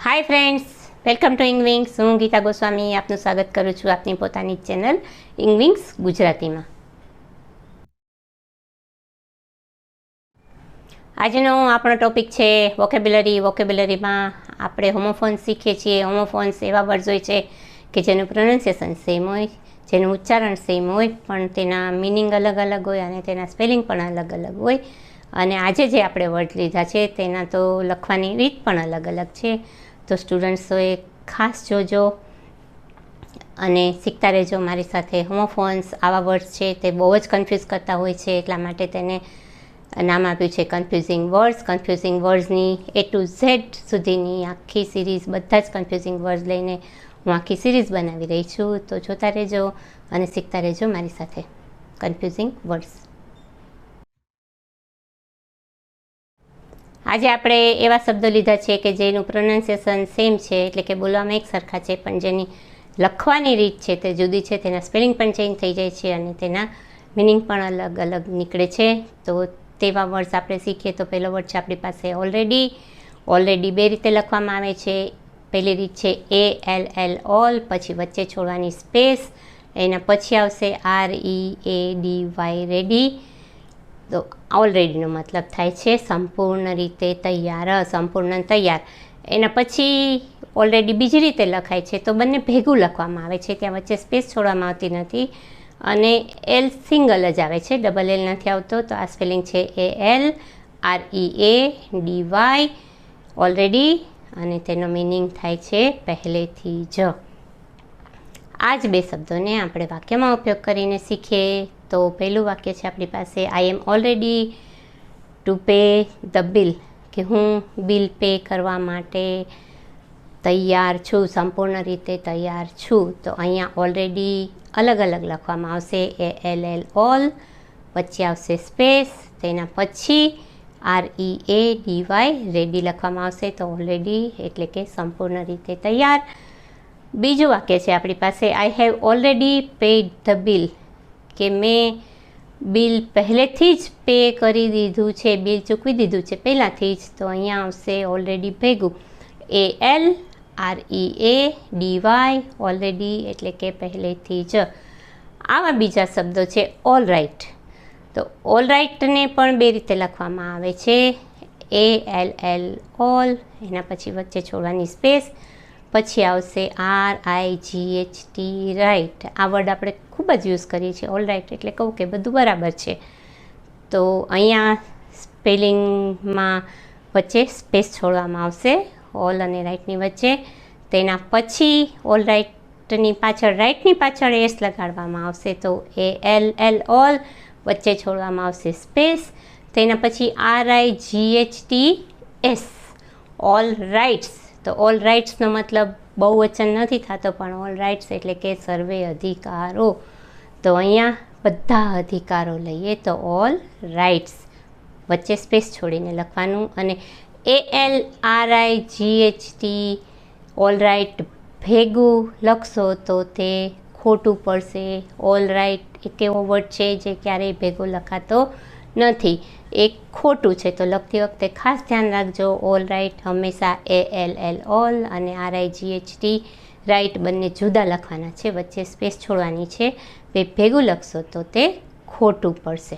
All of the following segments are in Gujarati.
હાય ફ્રેન્ડ્સ, વેલકમ ટુ ઇંગ્વિંગ્સ. હું ગીતા ગોસ્વામી આપનું સ્વાગત કરું છું આપની પોતાની ચેનલ ઇંગ્વિંગ્સ ગુજરાતીમાં. આજનો આપણો ટોપિક છે વોકેબ્યુલરી. વોકેબ્યુલરીમાં આપણે હોમોફોન્સ શીખીએ છીએ. હોમોફોન્સ એવા વર્ડ્સ હોય છે કે જેનું પ્રોનાઉન્સિએશન સેમ હોય, જેનું ઉચ્ચારણ સેમ હોય, પણ તેના મિનિંગ અલગ અલગ હોય અને તેના સ્પેલિંગ પણ અલગ અલગ હોય. અને આજે જે આપણે વર્ડ લીધા છે તેના તો લખવાની રીત પણ અલગ અલગ છે. તો સ્ટુડન્ટ્સોએ ખાસ જોજો અને શીખતા રહેજો મારી સાથે. હોમોફોન્સ આવા વર્ડ્સ છે તે બહુ જ કન્ફ્યુઝ કરતા હોય છે, એટલા માટે તેને નામ આપ્યું છે કન્ફ્યુઝિંગ વર્ડ્સ. કન્ફ્યુઝિંગ વર્ડ્સની A to Z સુધીની આખી સિરીઝ, બધા જ કન્ફ્યુઝિંગ વર્ડ્સ લઈને હું આખી સિરીઝ બનાવી રહી છું. તો જોતા રહેજો અને શીખતા રહેજો મારી સાથે કન્ફ્યુઝિંગ વર્ડ્સ. આજે આપણે એવા શબ્દો લીધા છે કે જેનું પ્રોનાઉન્સિએશન સેમ છે, એટલે કે બોલવામાં એક સરખા છે, પણ જેની લખવાની રીત છે તે જુદી છે. તેના સ્પેલિંગ પણ ચેન્જ થઈ જાય છે અને તેના મિનિંગ પણ અલગ અલગ નીકળે છે. તો તેવા વર્ડ્સ આપણે શીખીએ. તો પહેલો વર્ડ છે આપણી પાસે ઓલરેડી. ઓલરેડી બે રીતે લખવામાં આવે છે. પહેલી રીત છે ALL ઓલ, પછી વચ્ચે છોડવાની સ્પેસ, એના પછી આવશે READY રેડી. તો ઓલરેડીનો મતલબ થાય છે સંપૂર્ણ રીતે તૈયાર, સંપૂર્ણ તૈયાર. એના પછી ઓલરેડી બીજી રીતે લખાય છે, તો બંને ભેગું લખવામાં આવે છે, ત્યાં વચ્ચે સ્પેસ છોડવામાં આવતી નથી અને એલ સિંગલ જ આવે છે, ડબલ એલ નથી આવતો. તો આ સ્પેલિંગ છે ALREADY ઓલરેડી, અને તેનો મિનિંગ થાય છે પહેલેથી જ. આ જ બે શબ્દોને આપણે વાક્યમાં ઉપયોગ કરીને શીખીએ. તો પહેલું વાક્ય છે આપણી પાસે I am already to pay the bill, કે હું બિલ પે કરવા માટે તૈયાર છું, સંપૂર્ણ રીતે તૈયાર છું. તો અહીંયા ઓલરેડી અલગ અલગ લખવામાં આવશે. ALL ઓલ, વચ્ચે આવશે સ્પેસ, તેના પછી READY રેડી લખવામાં આવશે. તો ઓલરેડી એટલે કે સંપૂર્ણ રીતે તૈયાર. બીજું વાક્ય છે આપણી પાસે I have already paid the bill, કે મેં બિલ પહેલેથી જ પે કરી દીધું છે, બિલ ચૂકવી દીધું છે પહેલાંથી જ. તો અહીંયા આવશે ઓલરેડી ભેગું ALREADY ઓલરેડી એટલે કે પહેલેથી જ. આવા બીજા શબ્દો છે ઓલ રાઇટ. તો ઓલ રાઇટને પણ બે રીતે લખવામાં આવે છે. ALL ઓલ, એના પછી વચ્ચે છોડવાની સ્પેસ, પછી આવશે RIGHT રાઇટ. આ વર્ડ આપણે ખૂબ જ યુઝ કરીએ છીએ. ઓલ રાઇટ એટલે કહું કે બધું બરાબર છે. તો અહીંયા સ્પેલિંગમાં વચ્ચે સ્પેસ છોડવામાં આવશે ઓલ અને રાઇટની વચ્ચે. તેના પછી ઓલ રાઇટની પાછળ, રાઇટની પાછળ એસ લગાડવામાં આવશે. તો ALL ઓલ, વચ્ચે છોડવામાં આવશે સ્પેસ, તેના પછી RIGHTS ઓલ રાઇટ્સ. તો ઓલ રાઇટ્સનો મતલબ બહુવચન નથી થતો, પણ ઓલ રાઇટ્સ એટલે કે સર્વે અધિકારો. તો અહીંયા બધા અધિકારો લઈએ તો ઓલ રાઇટ્સ, વચ્ચે સ્પેસ છોડીને લખવાનું. અને ALRIGHT ઓલ રાઇટ ભેગું લખશો તો તે ખોટું પડશે. ઓલ રાઇટ એક એવો વર્ડ છે જે ક્યારેય ભેગો લખાતો નથી, એક ખોટું છે. તો લખતી વખતે ખાસ ધ્યાન રાખજો, ઓલ રાઇટ હંમેશા ALL ઓલ અને RIGHT રાઇટ બંને જુદા લખવાના છે, વચ્ચે સ્પેસ છોડવાની છે. બે ભેગું લખશો તો તે ખોટું પડશે.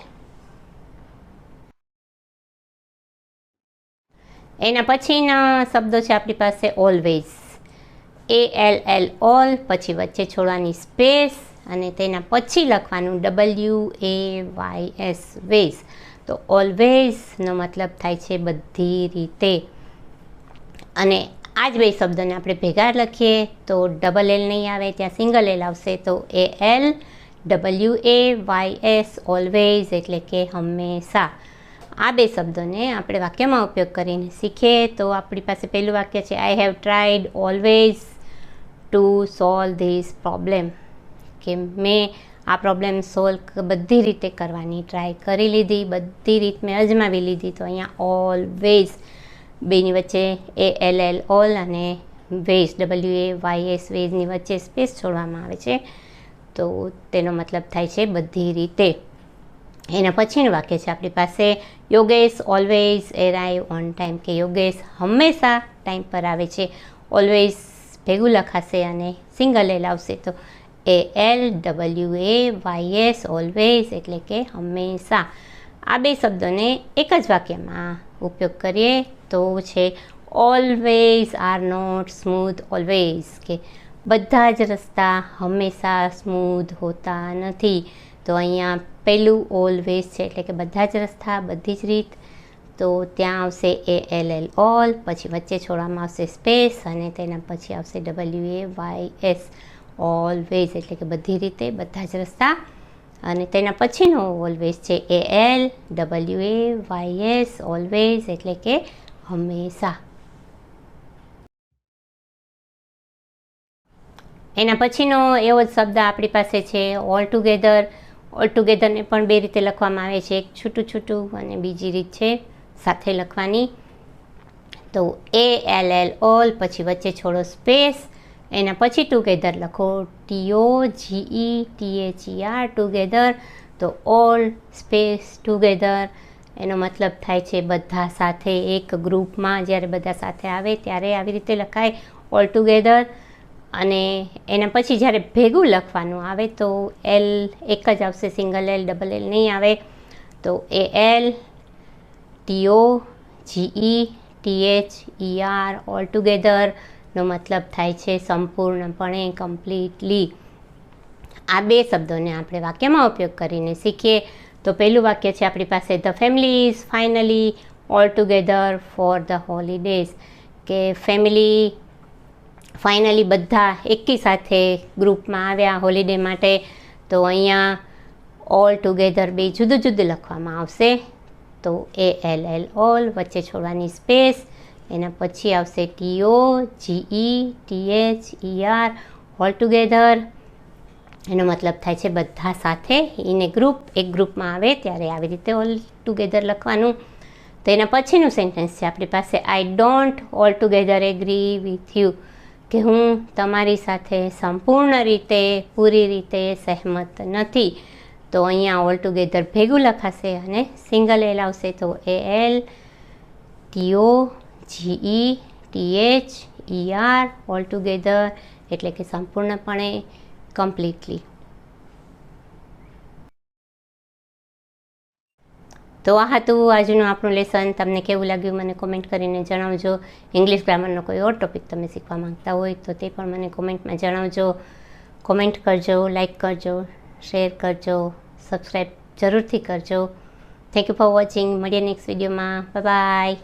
એના પછીના શબ્દો છે આપણી પાસે ઓલવેઝ. ALL ઓલ, પછી વચ્ચે છોડવાની સ્પેસ અને તેના પછી લખવાનું WAYS વેઝ. તો ઓલવેઝનો મતલબ થાય છે બધી રીતે. અને આ જ બે શબ્દોને આપણે ભેગા લખીએ તો ડબલ એલ નહીં આવે, ત્યાં સિંગલ એલ આવશે. તો ALWAYS ઓલવેઝ એટલે કે હંમેશા. આ બે શબ્દોને આપણે વાક્યમાં ઉપયોગ કરીને શીખીએ. તો આપણી પાસે પહેલું વાક્ય છે I have tried always to solve this problem, કે મેં આ પ્રોબ્લેમ સોલ્વ બધી રીતે કરવાની ટ્રાય કરી લીધી, બધી રીત મેં અજમાવી લીધી. તો અહીંયા ઓલવેઝ બેની વચ્ચે ALL ઓલ અને વેઝ WAYS વેઝની વચ્ચે સ્પેસ છોડવામાં આવે છે. તો તેનો મતલબ થાય છે બધી રીતે. એના પછીનું વાક્ય છે આપણી પાસે Yogesh always arrive on time, કે યોગેશ હંમેશા ટાઈમ પર આવે છે. ઓલવેઝ ભેગું લખાશે અને સિંગલ એલ આવશે તો ALWAYS ઓલવેઝ એટલે કે હંમેશા. આ બે શબ્દોને એક જ વાક્યમાં ઉપયોગ કરીએ તો છે always are not smooth always, કે બધા જ રસ્તા હંમેશા સ્મૂધ હોતા નથી. તો અહીંયા પહેલું ઓલવેઝ છે એટલે કે બધા જ રસ્તા, બધી જ રીત, તો ત્યાં આવશે ALL ઓલ, પછી વચ્ચે છોડવામાં આવશે સ્પેસ અને તેના પછી આવશે WAYS ઓલવેઝ એટલે કે બધી રીતે, બધા જ રસ્તા, અને તેના પછીનો ઓલવેઝ છે ALWAYS ઓલવેઝ એટલે કે હંમેશા. એના પછીનો એવો જ શબ્દ આપણી પાસે છે ઓલ ટુગેધર. ઓલ ટુગેધરને પણ બે રીતે લખવામાં આવે છે, એક છૂટું છૂટું અને બીજી રીત છે સાથે લખવાની. તો ALL ઓલ, પછી વચ્ચે છોડો સ્પેસ, એના પછી ટુગેધર લખો TOGETHER ટુગેધર. તો ઓલ સ્પેસ ટુગેધર એનો મતલબ થાય છે બધા સાથે, એક ગ્રુપમાં જ્યારે બધા સાથે આવે ત્યારે આવી રીતે લખાય ઓલ ટુગેધર. અને એના પછી જ્યારે ભેગું લખવાનું આવે તો એલ એક જ આવશે, સિંગલ એલ, ડબલ એલ નહીં આવે. તો ALTOGETHER ઓલ ટુગેધરનો મતલબ થાય છે સંપૂર્ણપણે, કમ્પ્લીટલી. આ બે શબ્દોને આપણે વાક્યમાં ઉપયોગ કરીને શીખીએ. તો પહેલું વાક્ય છે આપણી પાસે the family is finally all together for the holidays, કે ફેમિલી ફાઇનલી બધા એકી સાથે ગ્રુપમાં આવ્યા હોલિડે માટે. તો અહીંયા ઓલ ટુગેધર બે જુદું જુદું લખવામાં આવશે. તો ALL ઓલ, વચ્ચે છોડવાની સ્પેસ, એના પછી આવશે TOGETHER ઓલ ટુગેધર. એનો મતલબ થાય છે બધા સાથે, ઇન એ ગ્રુપ, એક ગ્રુપમાં આવે ત્યારે આવી રીતે ઓલ ટુગેધર લખવાનું. તો એના પછીનું સેન્ટેન્સ છે આપણી પાસે I don't all together agree with you, કે હું તમારી સાથે સંપૂર્ણ રીતે, પૂરી રીતે સહેમત નથી. તો અહીંયા ઓલ ટુગેધર ભેગું લખાશે અને સિંગલ એલ આવશે. તો ALTOGETHER ઓલ ટુગેધર એટલે કે સંપૂર્ણપણે, કમ્પ્લીટલી. તો આ હતું આજનું આપણું લેસન. તમને કેવું લાગ્યું મને કોમેન્ટ કરીને જણાવજો. ઇંગ્લિશ ગ્રામરનો કોઈ ઓર ટોપિક તમે શીખવા માંગતા હોય તો તે પણ મને કોમેન્ટમાં જણાવજો. કોમેન્ટ કરજો, લાઈક કરજો, શેર કરજો, સબસ્ક્રાઈબ જરૂરથી કરજો. Thank you for watching. મળીએ નેક્સ્ટ વિડીયોમાં. Bye bye.